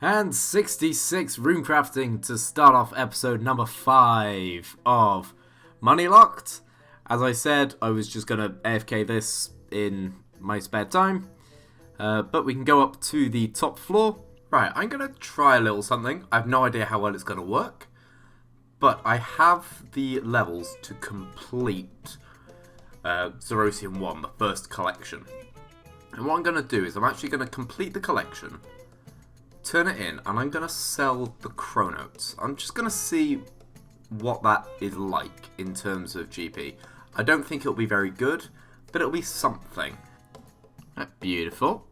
And 66 rune crafting to start off episode number 5 of MoneyLocked. As I said, I was just going to AFK this in my spare time. But we can go up to the top floor. Right, I'm going to try a little something. I have no idea how well it's going to work. But I have the levels to complete Zerosian 1, the first collection. And what I'm going to do is I'm actually going to complete the collection, turn it in, and I'm going to sell the Chronotes. I'm just going to see what that is like in terms of GP. I don't think it'll be very good, but it'll be something. Beautiful.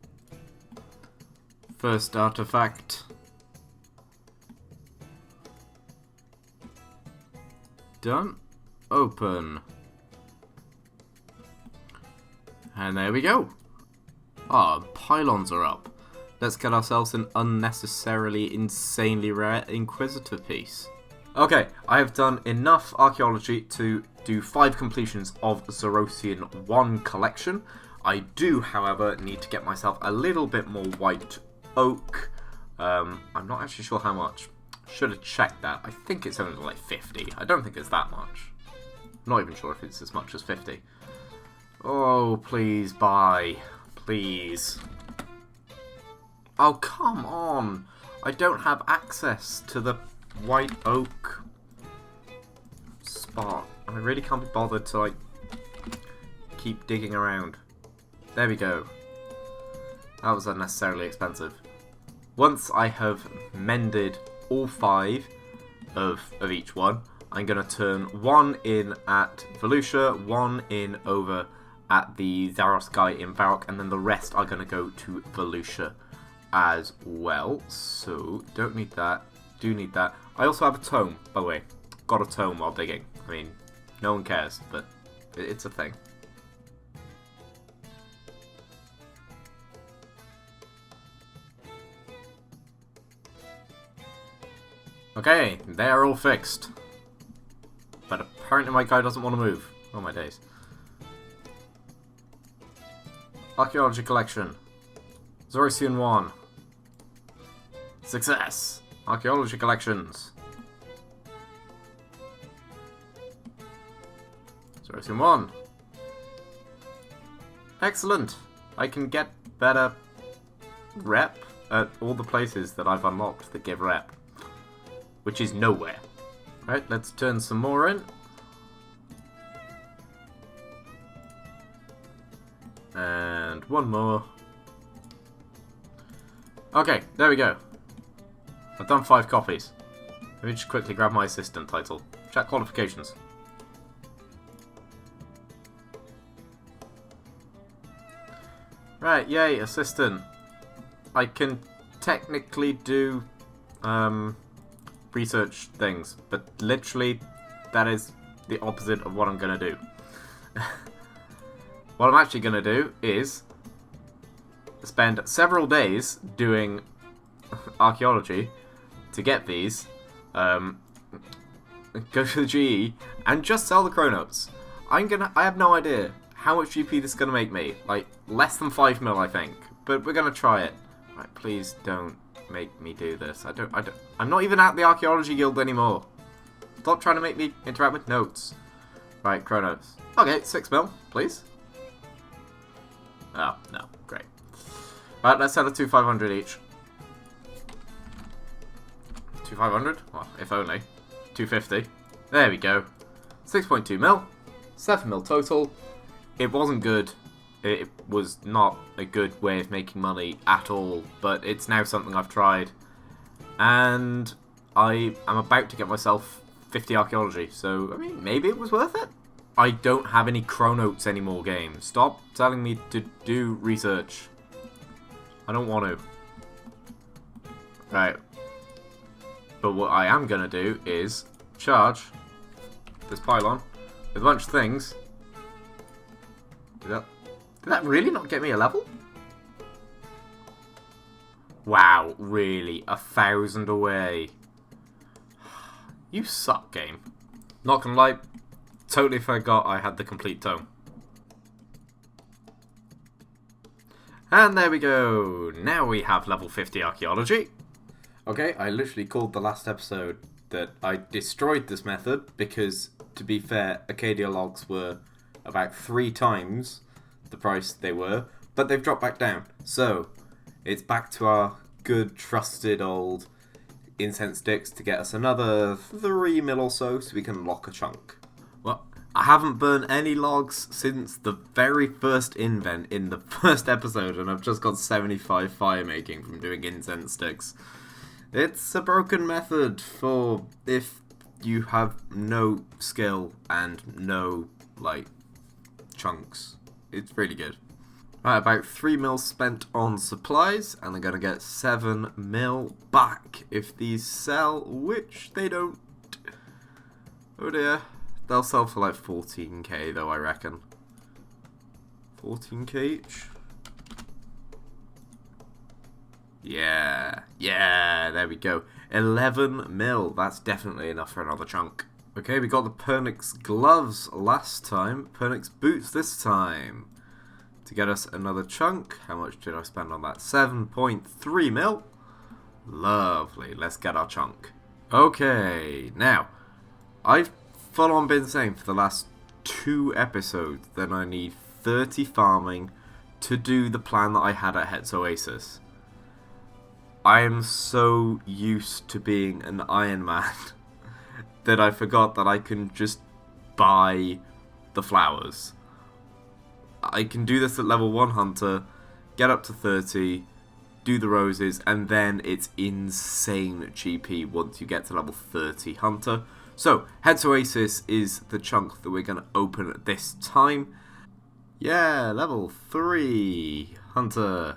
First artifact. Done. Open. And there we go. Ah, pylons are up. Let's get ourselves an unnecessarily insanely rare Inquisitor piece. Okay, I have done enough archaeology to do 5 completions of Zerosian 1 collection. I do, however, need to get myself a little bit more white oak. I'm not actually sure how much. Should have checked that. I think it's only like 50. I don't think it's that much. I'm not even sure if it's as much as 50. Oh, please buy. Please. Oh, come on! I don't have access to the white oak spot. I really can't be bothered to, like, keep digging around. There we go. That was unnecessarily expensive. Once I have mended all 5 of each one, I'm going to turn 1 in at Volusia, 1 in over at the Zaros guy in Varrock, and then the rest are going to go to Volusia as well. So, don't need that, do need that. I also have a tome, by the way. Got a tome while digging. I mean, no one cares, but it's a thing. Okay, they are all fixed. But apparently my guy doesn't want to move. Oh my days. Archaeology collection. Zerosian 1. Success! Archaeology collections. Zerosian 1. Excellent! I can get better rep at all the places that I've unlocked that give rep. Which is nowhere. Right, let's turn some more in. And one more. Okay, there we go. I've done 5 copies. Let me just quickly grab my assistant title. Check qualifications. Right, yay, assistant. I can technically do research things, but literally that is the opposite of what I'm going to do. What I'm actually going to do is spend several days doing archaeology to get these, go to the GE, and just sell the Chronotes. I have no idea how much GP this is going to make me. Like, less than 5 mil, I think. But we're going to try it. Right, please don't make me do this. I'm not even at the Archaeology Guild anymore. Stop trying to make me interact with notes. Right, Chronos. Okay, 6 mil, please. Oh, no. Great. Right, let's sell it to 500 each. 500? Well, if only. 250. There we go. 6.2 mil. 7 mil total. It wasn't good. It was not a good way of making money at all, but it's now something I've tried. And I am about to get myself 50 archaeology, so, I mean, maybe it was worth it. I don't have any Chronotes anymore, game. Stop telling me to do research. I don't want to. Right. But what I am going to do is charge this pylon with a bunch of things. Did that really not get me a level? Wow, really? 1,000 away. You suck, game. Not gonna lie, totally forgot I had the complete tome. And there we go. Now we have level 50 archaeology. Okay, I literally called the last episode that I destroyed this method because, to be fair, Acadia logs were about 3 times the price they were, but they've dropped back down. So, it's back to our good, trusted old incense sticks to get us another 3 mil or so we can lock a chunk. Well, I haven't burned any logs since the very first invent in the first episode, and I've just got 75 fire making from doing incense sticks. It's a broken method for if you have no skill and no, chunks. It's really good. Right, about 3 mil spent on supplies, and they're going to get 7 mil back if these sell, which they don't. Oh dear. They'll sell for 14k though, I reckon. 14k each? Yeah, there we go. 11 mil, that's definitely enough for another chunk. Okay, we got the Pernix gloves last time, Pernix boots this time. To get us another chunk, how much did I spend on that? 7.3 mil. Lovely, let's get our chunk. Okay, now, I've full on been saying for the last 2 episodes that I need 30 farming to do the plan that I had at Het's Oasis. I am so used to being an Iron Man that I forgot that I can just buy the flowers. I can do this at level 1 hunter, get up to 30, do the roses, and then it's insane GP once you get to level 30 hunter. So, Het's Oasis is the chunk that we're going to open at this time. Yeah, level 3 hunter.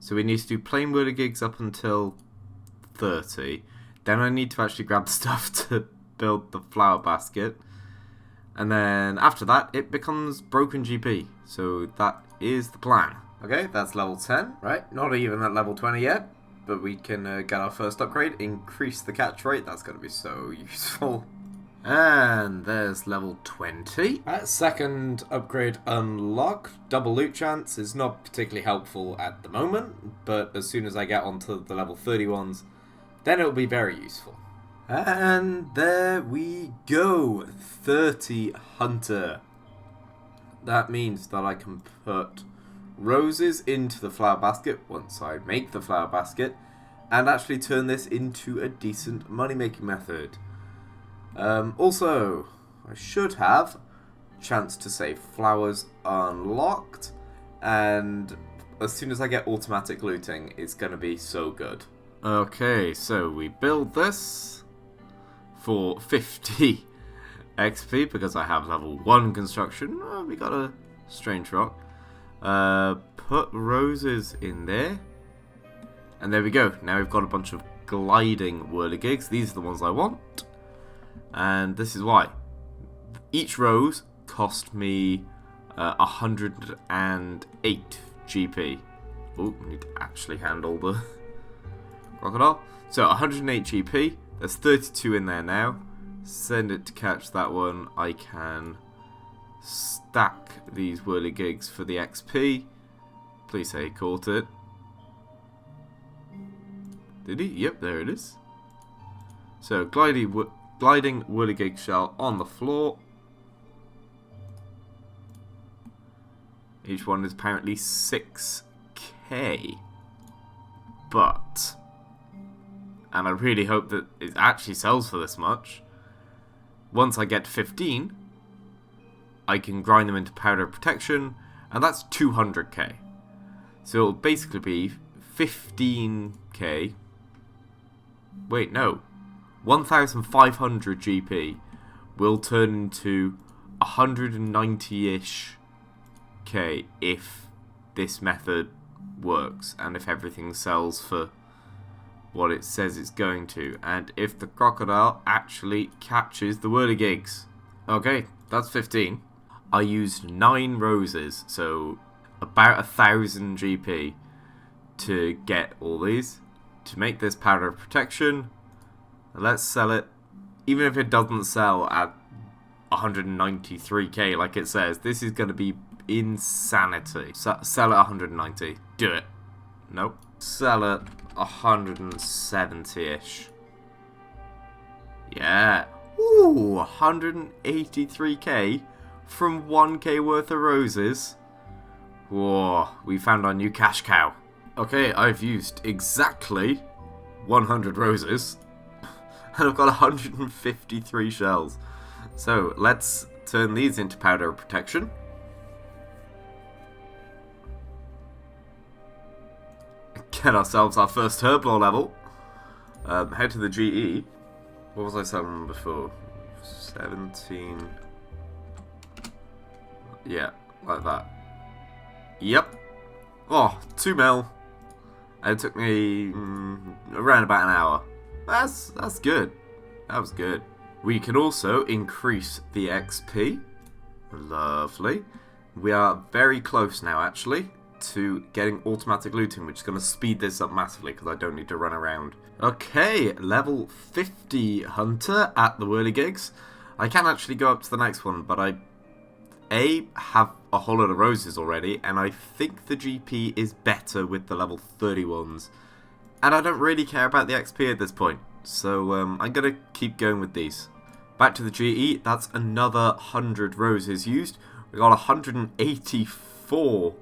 So we need to do plain whirligigs up until 30. Then I need to actually grab stuff to build the flower basket. And then after that, it becomes broken GP. So that is the plan. Okay, that's level 10, right? Not even at level 20 yet. But we can get our first upgrade. Increase the catch rate. That's going to be so useful. And there's level 20. Second upgrade unlocked. Double loot chance is not particularly helpful at the moment, but as soon as I get onto the level 30 ones, then it'll be very useful. And there we go. 30 hunter. That means that I can put roses into the flower basket once I make the flower basket, and actually turn this into a decent money making method. Also, I should have chance to say flowers unlocked, and as soon as I get automatic looting, it's going to be so good. Okay, so we build this for 50 XP because I have level 1 construction. Oh, we got a strange rock. Put roses in there, and there we go. Now we've got a bunch of gliding whirligigs. These are the ones I want. And this is why. Each rose cost me 108 GP. Oh, I need to actually handle the crocodile. So 108 GP. There's 32 in there now. Send it to catch that one. I can stack these whirligigs for the XP. Please say he caught it. Did he? Yep, there it is. So gliding whirligig shell on the floor. Each one is apparently 6k. But, and I really hope that it actually sells for this much, once I get to 15, I can grind them into powder protection, and that's 200k. So it'll basically be 15k. Wait, no. 1,500 GP will turn into 190-ish k if this method works and if everything sells for what it says it's going to, and if the crocodile actually catches the whirligigs. Okay, that's 15. I used 9 roses, so about 1,000 GP to get all these to make this powder of protection. Let's sell it, even if it doesn't sell at 193k like it says. This is going to be insanity. Sell it 190. Do it. Nope. Sell it 170-ish. Yeah. Ooh, 183k from 1k worth of roses. Whoa, we found our new cash cow. Okay, I've used exactly 100 roses. And I've got 153 shells. So, let's turn these into powder of protection. Get ourselves our first Herblore level. Head to the GE. What was I selling before? 17. Yeah, like that. Yep. Oh, 2 mil. And it took me around about an hour. That's good. That was good. We can also increase the XP. Lovely. We are very close now, actually, to getting automatic looting, which is going to speed this up massively because I don't need to run around. Okay, level 50 Hunter at the Whirligigs. I can actually go up to the next one, but I have a whole lot of roses already, and I think the GP is better with the level 31s. And I don't really care about the XP at this point, so I'm going to keep going with these. Back to the GE, that's another 100 roses used. We got 184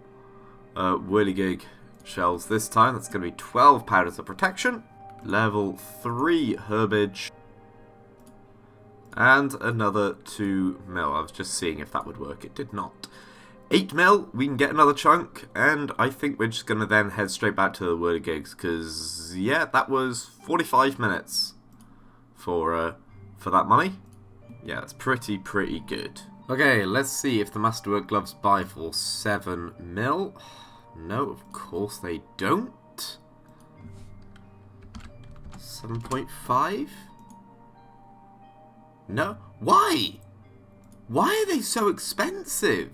Whirligig shells this time. That's going to be 12 powders of protection. Level 3 herbage. And another 2 mil. I was just seeing if that would work. It did not. 8 mil, we can get another chunk, and I think we're just going to then head straight back to the Whirligigs, because, yeah, that was 45 minutes for that money. Yeah, that's pretty good. Okay, let's see if the Masterwork gloves buy for 7 mil. No, of course they don't. 7.5? No? Why? Why are they so expensive?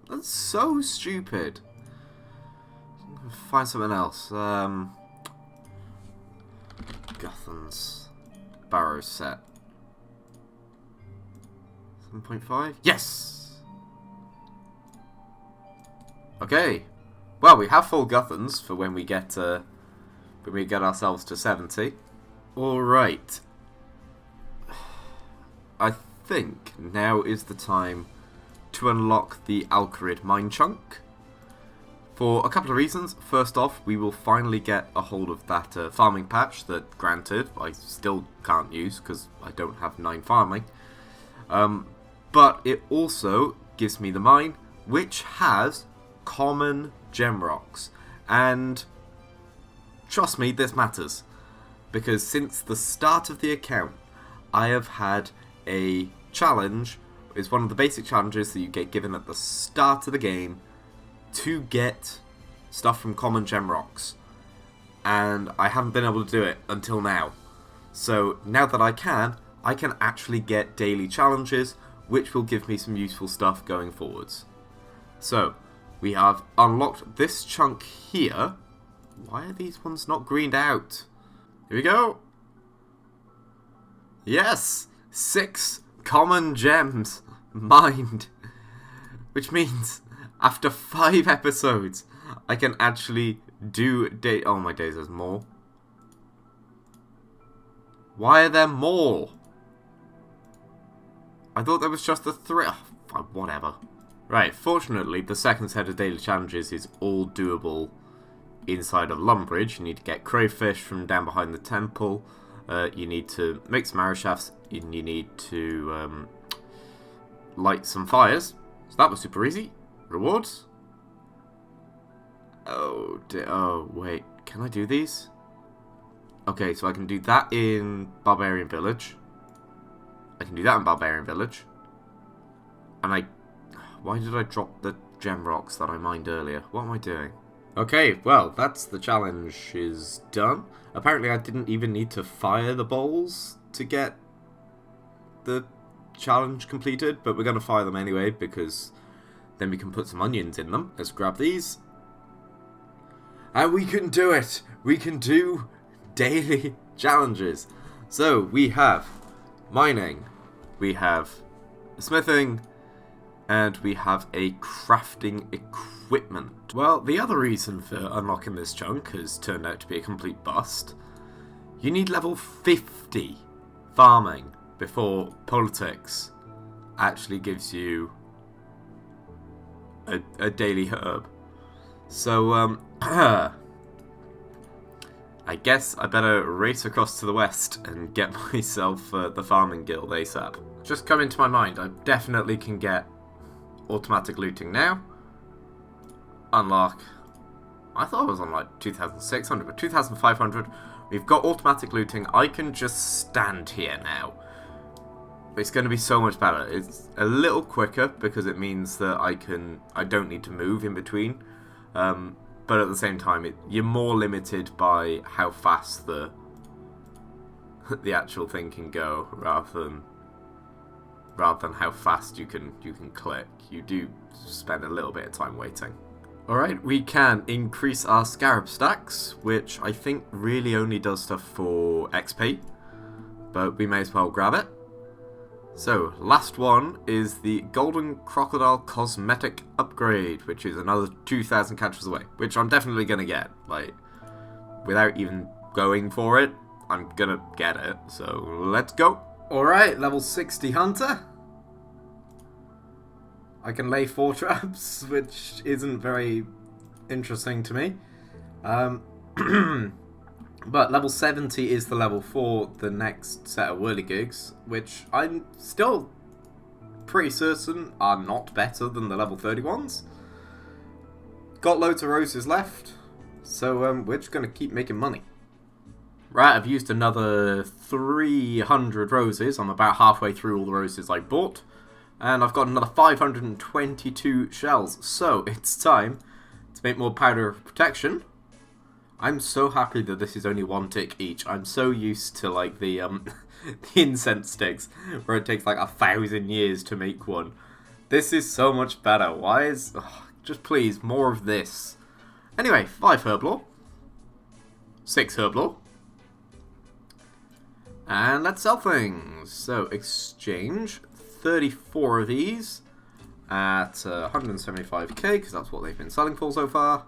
That's so stupid. Find something else. Guthan's Barrow set. 7.5? Yes! Okay. Well, we have full Guthans for when we get ourselves to 70. Alright. I think now is the time to unlock the Kharid mine chunk. For a couple of reasons. First off, we will finally get a hold of that farming patch that, granted, I still can't use because I don't have 9 farming. But it also gives me the mine, which has common gem rocks. And trust me, this matters. Because since the start of the account, I have had a challenge. It's one of the basic challenges that you get given at the start of the game to get stuff from common gem rocks. And I haven't been able to do it until now. So now that I can actually get daily challenges, which will give me some useful stuff going forwards. So, we have unlocked this chunk here. Why are these ones not greened out? Here we go. Yes! 6 common gems mined. Which means, after 5 episodes, I can actually do oh my days, there's more. Why are there more? I thought there was just the 3. Oh, whatever. Right, fortunately, the second set of daily challenges is all doable inside of Lumbridge. You need to get crayfish from down behind the temple. You need to make some arrow shafts. And you need to light some fires. So that was super easy. Rewards. Oh, wait. Can I do these? Okay, so I can do that in Barbarian Village. I can do that in Barbarian Village. And why did I drop the gem rocks that I mined earlier? What am I doing? Okay, well, that's the challenge is done. Apparently I didn't even need to fire the bowls to get the challenge completed, but we're going to fire them anyway because then we can put some onions in them. Let's grab these. And we can do it! We can do daily challenges. So, we have mining, we have smithing, And we have a crafting equipment. Well, the other reason for unlocking this chunk has turned out to be a complete bust. You need level 50 farming before politics actually gives you a daily herb. So, I guess I better race across to the west and get myself the farming guild ASAP. Just come into my mind, I definitely can get automatic looting now. Unlock. I thought I was on like 2,600, but 2,500. We've got automatic looting. I can just stand here now. It's going to be so much better. It's a little quicker because it means that I don't need to move in between. But at the same time, you're more limited by how fast the actual thing can go, rather than how fast you can click. You do spend a little bit of time waiting. Alright, we can increase our scarab stacks, which I think really only does stuff for XP, but we may as well grab it. So, last one is the Golden Crocodile Cosmetic Upgrade, which is another 2,000 catches away, which I'm definitely going to get. Like, without even going for it, I'm going to get it. So, let's go. Alright, level 60 Hunter. I can lay 4 traps, which isn't very interesting to me. But level 70 is the level for the next set of whirligigs, which I'm still pretty certain are not better than the level 30 ones. Got loads of roses left, so we're just going to keep making money. Right, I've used another 300 roses. I'm about halfway through all the roses I bought. And I've got another 522 shells. So, it's time to make more powder of protection. I'm so happy that this is only 1 tick each. I'm so used to, like, the the incense sticks, where it takes, like, 1,000 years to make one. This is so much better. Why is... Ugh, just please, more of this. Anyway, 5 Herblore. 6 Herblore. And let's sell things. So, exchange 34 of these at 175k, because that's what they've been selling for so far.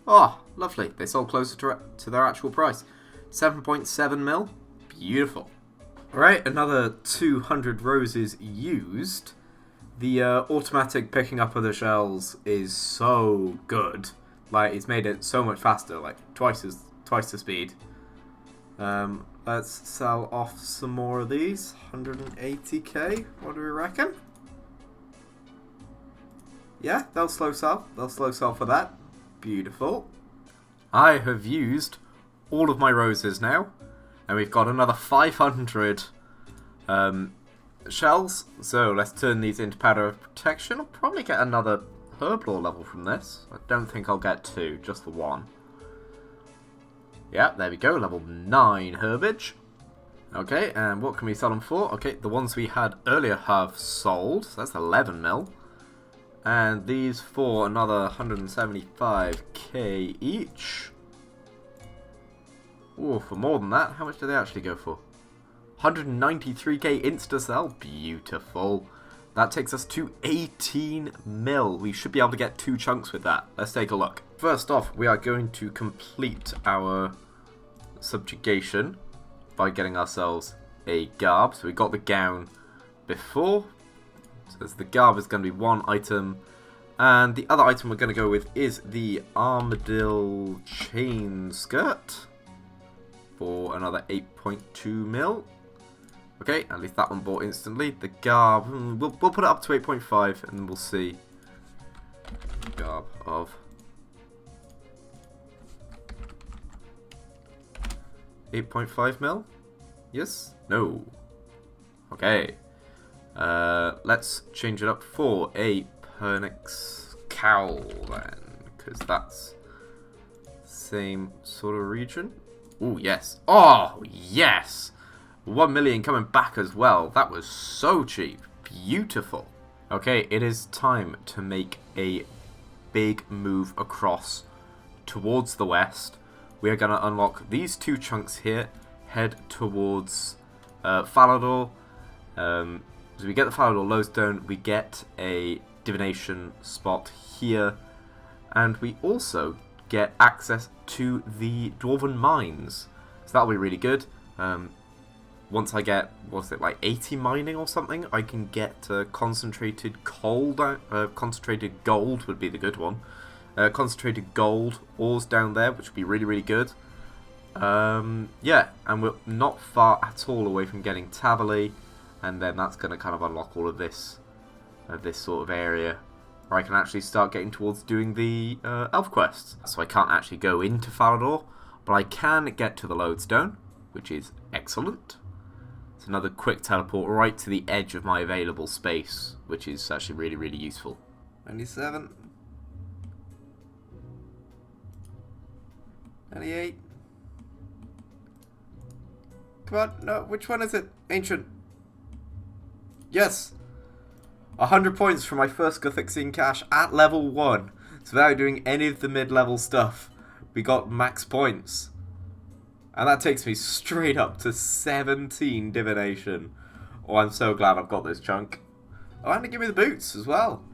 Oh, lovely. They sold closer to their actual price. 7.7 mil. Beautiful. Alright, another 200 roses used. The automatic picking up of the shells is so good. Like, it's made it so much faster, like twice the speed. Let's sell off some more of these. 180k. What do we reckon? Yeah, they'll slow sell. They'll slow sell for that. Beautiful. I have used all of my roses now, and we've got another 500 shells. So let's turn these into powder of protection. I'll probably get another Herblore level from this. I don't think I'll get 2, just the 1. Yeah, there we go, level 9 herbage. Okay, and what can we sell them for? Okay, the ones we had earlier have sold, so that's 11 mil. And these for another 175k each. Ooh, for more than that, how much do they actually go for? 193k insta-sell, beautiful. That takes us to 18 mil. We should be able to get 2 chunks with that. Let's take a look. First off, we are going to complete our subjugation by getting ourselves a garb. So we got the gown before. So the garb is going to be 1 item. And the other item we're going to go with is the armadillo chain skirt for another 8.2 mil. Okay, at least that one bought instantly. The garb, we'll put it up to 8.5 and we'll see. Garb of 8.5 mil? Yes? No. Okay. Let's change it up for a Pernix cowl then, because that's same sort of region. Oh yes. Oh yes. 1 million coming back as well. That was so cheap. Beautiful. Okay, it is time to make a big move across towards the west. We are going to unlock these 2 chunks here, head towards Falador, So we get the Falador lodestone, we get a divination spot here, and we also get access to the dwarven mines. So that'll be really good. Once I get, what's it, like 80 mining or something, I can get concentrated gold would be the good one. Concentrated gold ores down there, which would be really, really good. Yeah, and we're not far at all away from getting Taverley, and then that's going to kind of unlock all of this sort of area where I can actually start getting towards doing the elf quests. So I can't actually go into Falador, but I can get to the lodestone, which is excellent. It's another quick teleport right to the edge of my available space, which is actually really, really useful. 97. 98. Come on, no, which one is it? Ancient. Yes! 100 points from my first Gothixian cache at level 1. So without doing any of the mid-level stuff, we got max points. And that takes me straight up to 17 Divination. Oh, I'm so glad I've got this chunk. Oh, and they give me the boots as well.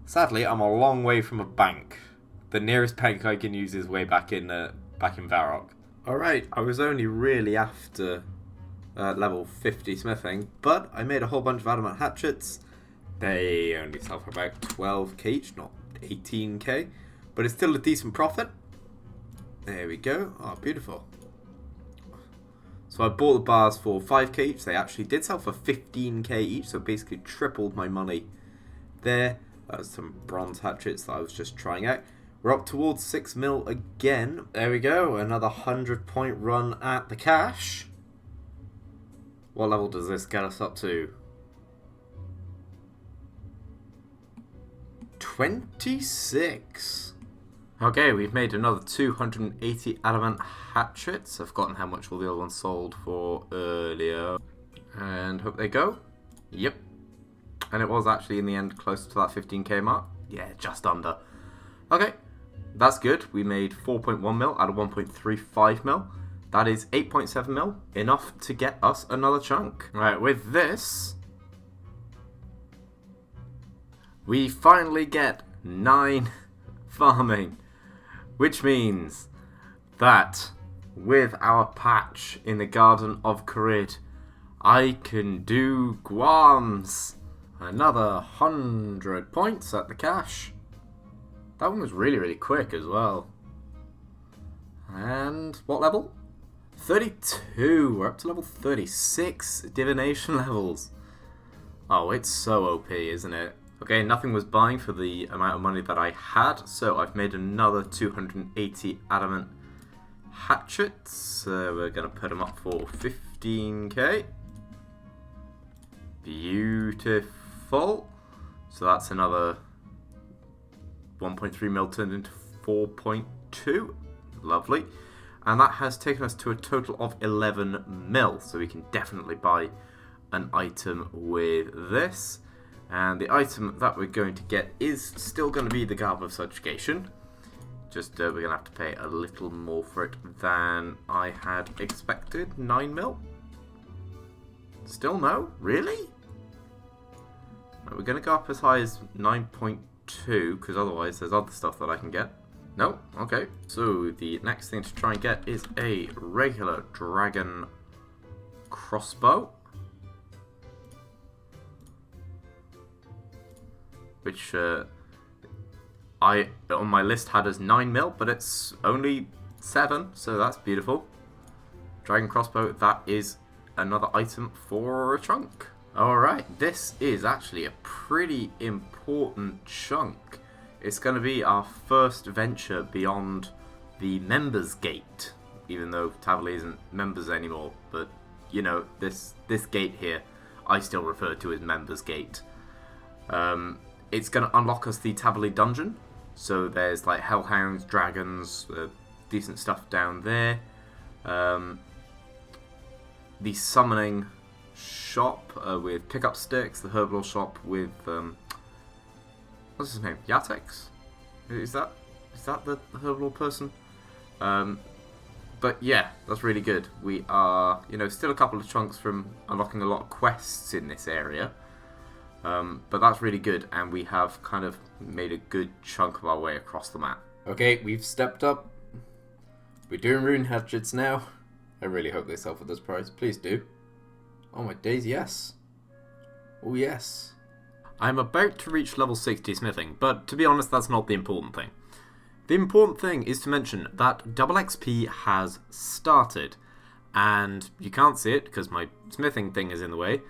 Sadly, I'm a long way from a bank. The nearest bank I can use is way back in Varrock. Alright, I was only really after level 50 smithing, but I made a whole bunch of adamant hatchets. They only sell for about 12k each, not 18k, but it's still a decent profit. There we go. Oh, beautiful. So I bought the bars for 5k each. They actually did sell for 15k each, so basically tripled my money there. That was some bronze hatchets that I was just trying out. We're up towards 6 mil again. There we go. Another 100 point run at the cache. What level does this get us up to? 26. Okay, we've made another 280 adamant hatchets. I've forgotten how much all the other ones sold for earlier. And hope they go. Yep. And it was actually in the end close to that 15k mark. Yeah, just under. Okay, that's good. We made 4.1 mil out of 1.35 mil. That is 8.7 mil. Enough to get us another chunk. Right, with this, we finally get 9 farming. Which means that with our patch in the Garden of Kharid, I can do Guams. Another 100 points at the cache. That one was really, really quick as well. And what level? 32. We're up to level 36 divination levels. Oh, it's so OP, isn't it? Okay, nothing was buying for the amount of money that I had, so I've made another 280 adamant hatchets. We're going to put them up for 15k. Beautiful. So that's another 1.3 mil turned into 4.2. Lovely. And that has taken us to a total of 11 mil. So we can definitely buy an item with this. And the item that we're going to get is still going to be the Garb of Subjugation. Just we're going to have to pay a little more for it than I had expected. 9 mil? Still no? Really? Right, we're going to go up as high as 9.2 because otherwise there's other stuff that I can get. No? Okay. So the next thing to try and get is a regular dragon crossbow. Which I on my list had as 9 mil, but it's only 7, so that's beautiful. Dragon crossbow, that is another item for a chunk. Alright, this is actually a pretty important chunk. It's going to be our first venture beyond the members gate, even though Taverley isn't members anymore, but you know, this gate here I still refer to as members gate. It's going to unlock us the Taverley dungeon. So there's like hellhounds, dragons, decent stuff down there. The summoning shop with pickup sticks. The Herblore shop with what's his name? Yatex? Is that the Herblore person? But yeah, that's really good. We are, you know, still a couple of chunks from unlocking a lot of quests in this area. But that's really good, and we have kind of made a good chunk of our way across the map. Okay, we've stepped up. We're doing rune hatchets now. I really hope they sell for this price. Please do. Oh my days, yes. Oh yes. I'm about to reach level 60 smithing, but to be honest, that's not the important thing. The important thing is to mention that double XP has started, and you can't see it because my smithing thing is in the way.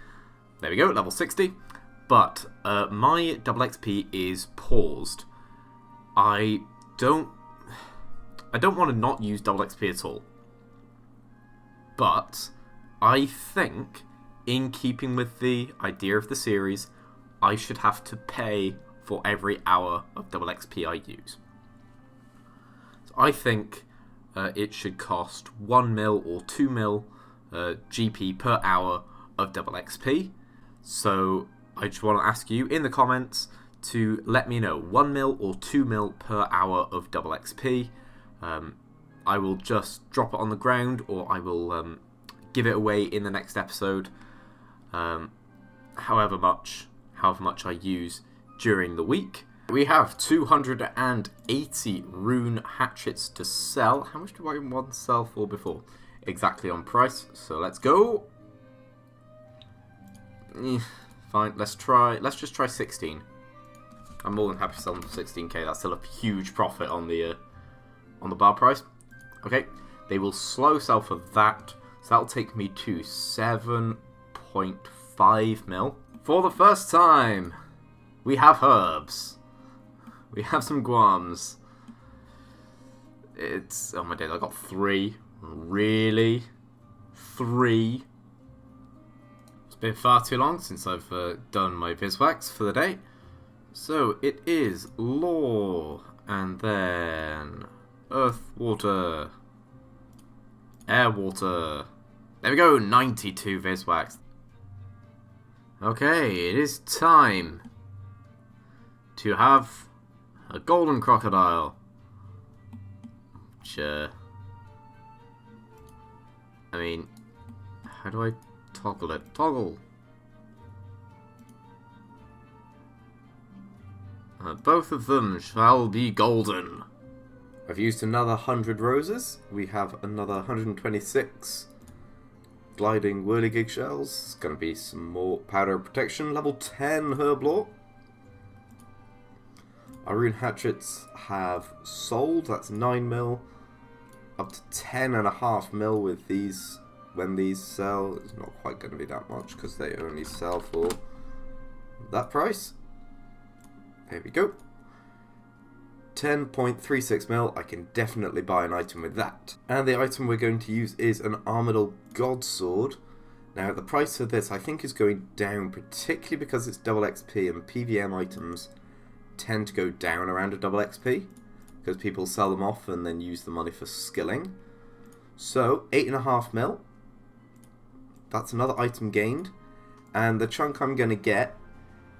There we go, level 60. But my double XP is paused. I don't want to not use double XP at all. But I think, in keeping with the idea of the series, I should have to pay for every hour of double XP I use. So I think it should cost 1 mil or 2 mil GP per hour of double XP. So I just want to ask you in the comments to let me know 1 mil or 2 mil per hour of double XP. I will just drop it on the ground, or I will give it away in the next episode. However much I use during the week. We have 280 rune hatchets to sell. How much do I want to sell for before? Exactly on price. So let's go. Fine. Let's just try 16. I'm more than happy to sell them for 16k. That's still a huge profit on the bar price. Okay. They will slow sell for that. So that'll take me to 7.5 mil. For the first time, we have herbs. We have some guams. Oh my days, I got 3. Really? 3? It's been far too long since I've done my beeswax for the day. So it is lore, and then earth, water, air, water. There we go, 92 beeswax. Okay, it is time to have a golden crocodile. Sure. I mean, how do I toggle it? Toggle! Both of them shall be golden. I've used another 100 roses. We have another 126 gliding whirligig shells. It's going to be some more powder protection. Level 10 Herblore. Our rune hatchets have sold. That's 9 mil. Up to 10.5 mil with these. When these sell, it's not quite going to be that much because they only sell for that price. There we go. 10.36 mil. I can definitely buy an item with that. And the item we're going to use is an Armadil Godsword. Now the price of this I think is going down, particularly because it's double XP, and PVM items tend to go down around a double XP because people sell them off and then use the money for skilling. So 8.5 mil. That's another item gained. And the chunk I'm going to get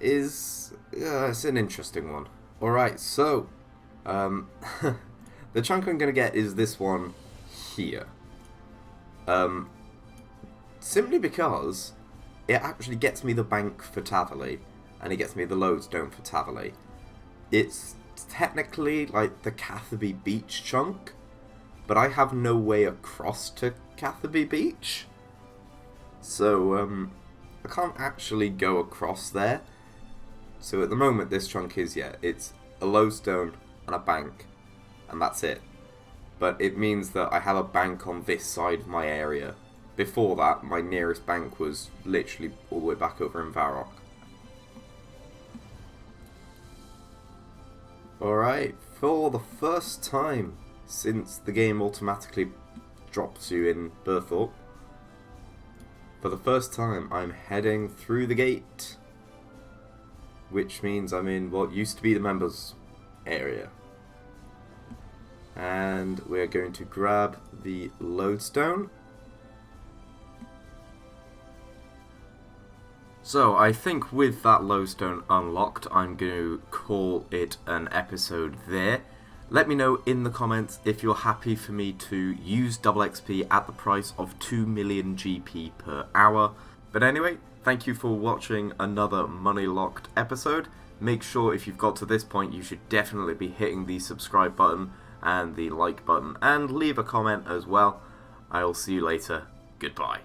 is it's an interesting one. Alright, so the chunk I'm going to get is this one here. Simply because it actually gets me the bank for Taverley, and it gets me the lodestone for Taverley. It's technically like the Catherby Beach chunk, but I have no way across to Catherby Beach. So I can't actually go across there. So at the moment this chunk is, it's a lodestone and a bank, and that's it. But it means that I have a bank on this side of my area. Before that, my nearest bank was literally all the way back over in Varrock. Alright, for the first time since the game automatically drops you in Burthorpe, for the first time I'm heading through the gate, which means I'm in what used to be the members area. And we're going to grab the lodestone. So I think with that lodestone unlocked, I'm going to call it an episode there. Let me know in the comments if you're happy for me to use double XP at the price of 2 million GP per hour. But anyway, thank you for watching another Money Locked episode. Make sure if you've got to this point, you should definitely be hitting the subscribe button and the like button, and leave a comment as well. I'll see you later. Goodbye.